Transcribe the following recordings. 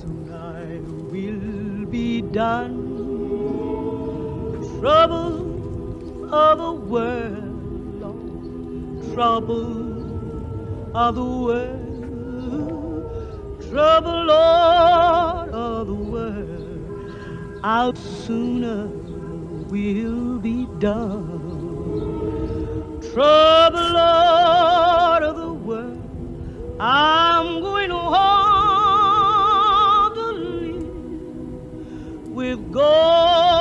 soon I will be done. Trouble of the world, Lord, trouble of the world, trouble, Lord, of the world, out sooner will be done. Trouble, Lord, of the world, I'm going home to live with God.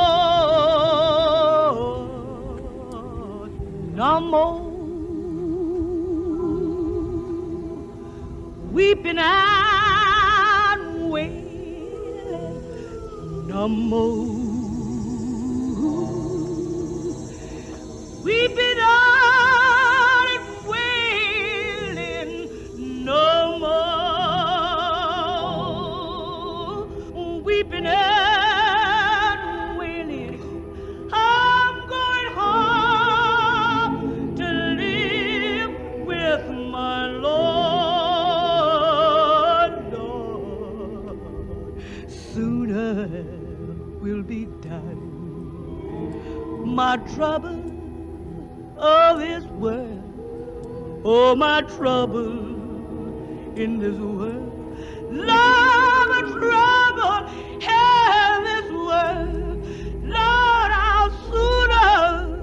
No more weeping and wailing, no more weeping and wailing, no more weeping and wailing. I'm going home to live with my Lord, Lord. Sooner will be done. My trouble of this world, oh, my trouble in this world, Lord, my trouble in this world, Lord, how sooner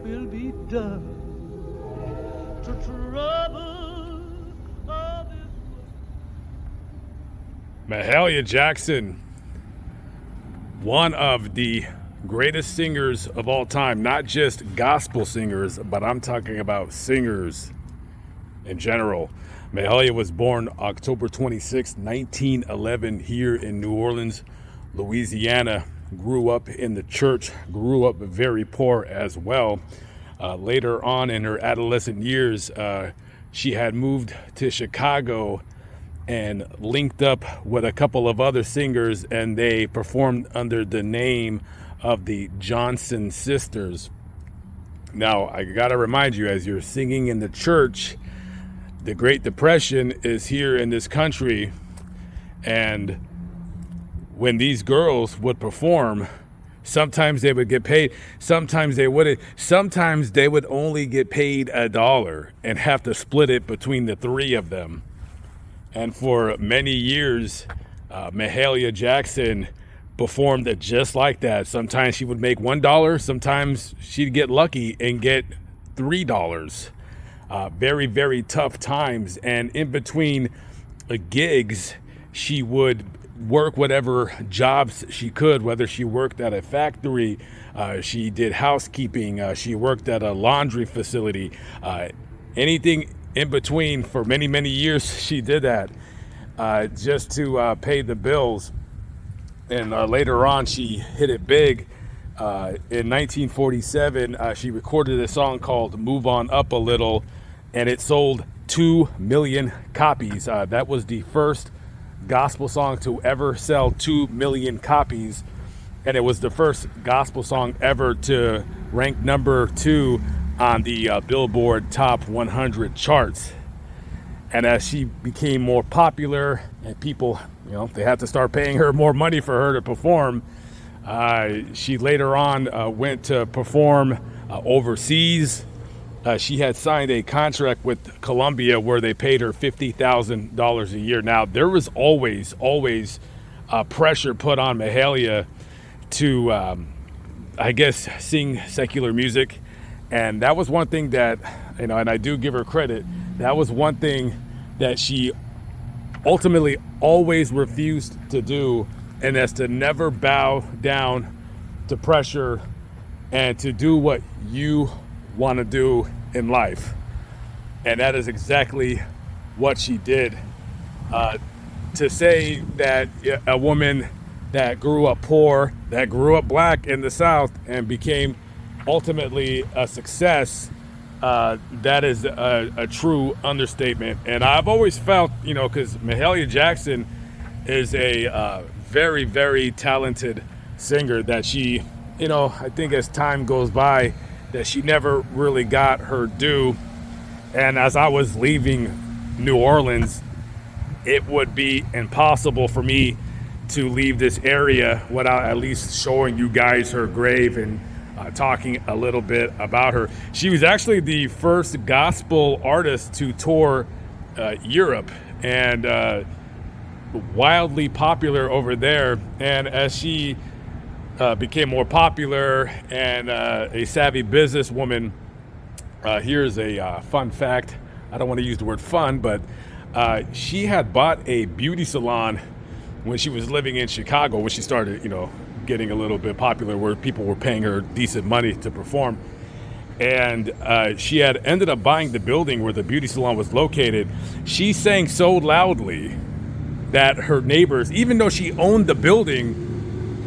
will be done to trouble of this world. Mahalia Jackson, one of the greatest singers of all time, not just gospel singers, but I'm talking about singers in general. Mahalia was born October 26, 1911 here in New Orleans, Louisiana. Grew up in the church, grew up very poor as well. Later on in her adolescent years, she had moved to Chicago and linked up with a couple of other singers, and they performed under the name of the Johnson Sisters. Now, I gotta remind you, as you're singing in the church, the Great Depression is here in this country, and when these girls would perform, sometimes they would get paid, sometimes they wouldn't. Sometimes they would only get paid $1 and have to split it between the three of them. And for many years, Mahalia Jackson performed it just like that. Sometimes she would make $1, sometimes she'd get lucky and get $3. Very, very tough times. And in between gigs, she would work whatever jobs she could, whether she worked at a factory, she did housekeeping, she worked at a laundry facility, anything in between. For many, many years she did that just to pay the bills. And later on, she hit it big. In 1947, she recorded a song called Move On Up a Little, and it sold 2 million copies. That was the first gospel song to ever sell 2 million copies. And it was the first gospel song ever to rank number 2 on the Billboard Top 100 charts. And as she became more popular and people, they had to start paying her more money for her to perform, she later on went to perform overseas. She had signed a contract with Columbia where they paid her $50,000 a year. Now, there was always pressure put on Mahalia to, sing secular music. And that was one thing that, and I do give her credit, that was one thing that she ultimately always refused to do, and that's to never bow down to pressure and to do what you want to do in life. And that is exactly what she did. To say that a woman that grew up poor, that grew up black in the South and became ultimately a success, that is a true understatement. And I've always felt, because Mahalia Jackson is a very, very talented singer, that she, I think as time goes by, that she never really got her due. And as I was leaving New Orleans, it would be impossible for me to leave this area without at least showing you guys her grave and talking a little bit about her. She was actually the first gospel artist to tour Europe, and wildly popular over there. And as she became more popular and a savvy businesswoman, here's a fun fact. I don't want to use the word fun, but she had bought a beauty salon when she was living in Chicago, when she started, getting a little bit popular, where people were paying her decent money to perform. And she had ended up buying the building where the beauty salon was located. She sang so loudly that her neighbors, even though she owned the building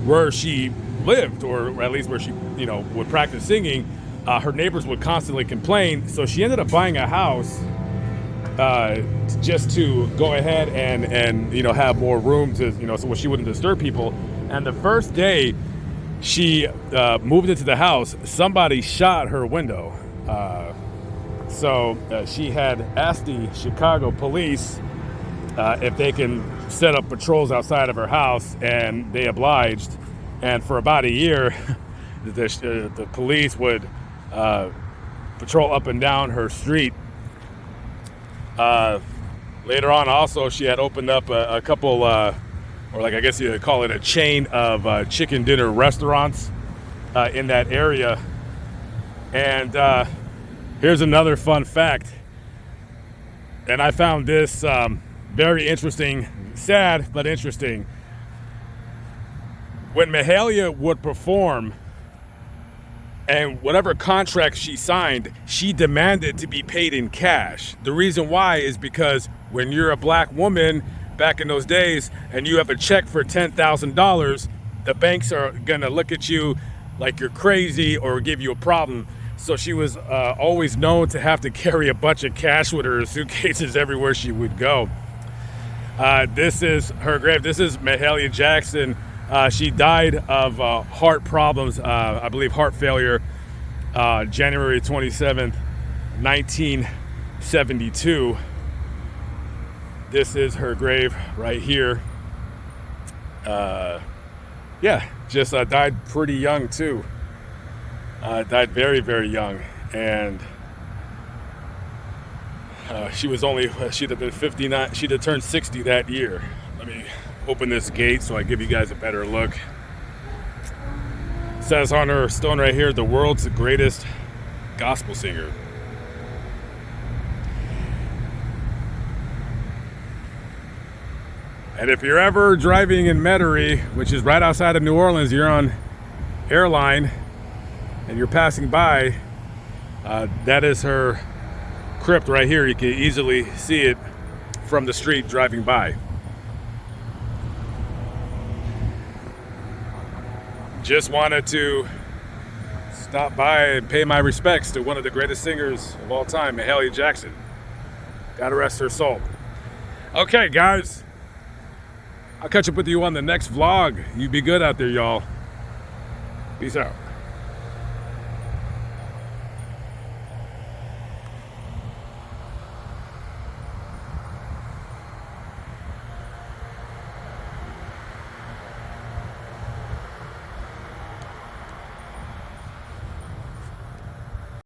where she lived, or at least where she, would practice singing, her neighbors would constantly complain. So she ended up buying a house just to go ahead and have more room to, so she wouldn't disturb people. And the first day she moved into the house, somebody shot her window. So she had asked the Chicago police if they can set up patrols outside of her house, and they obliged. And for about a year, the police would patrol up and down her street. Later on, also, she had opened up a couple, or I guess you'd call it a chain of chicken dinner restaurants in that area. And here's another fun fact. And I found this very interesting, sad, but interesting. When Mahalia would perform, and whatever contract she signed, she demanded to be paid in cash. The reason why is because when you're a black woman back in those days and you have a check for $10,000, the banks are gonna look at you like you're crazy or give you a problem. So she was always known to have to carry a bunch of cash with her suitcases everywhere she would go. This is her grave. This is Mahalia Jackson. She died of heart problems, I believe heart failure, January 27th, 1972. This is her grave right here. Just died pretty young too. Died very, very young. And she'd have been 59, she'd have turned 60 that year. Let me open this gate so I give you guys a better look. It says on her stone right here, the world's greatest gospel singer. And if you're ever driving in Metairie, which is right outside of New Orleans, you're on Airline and you're passing by, that is her crypt right here. You can easily see it from the street driving by. Just wanted to stop by and pay my respects to one of the greatest singers of all time, Mahalia Jackson. God rest her soul. Okay, guys. I'll catch up with you on the next vlog. You be good out there, y'all. Peace out.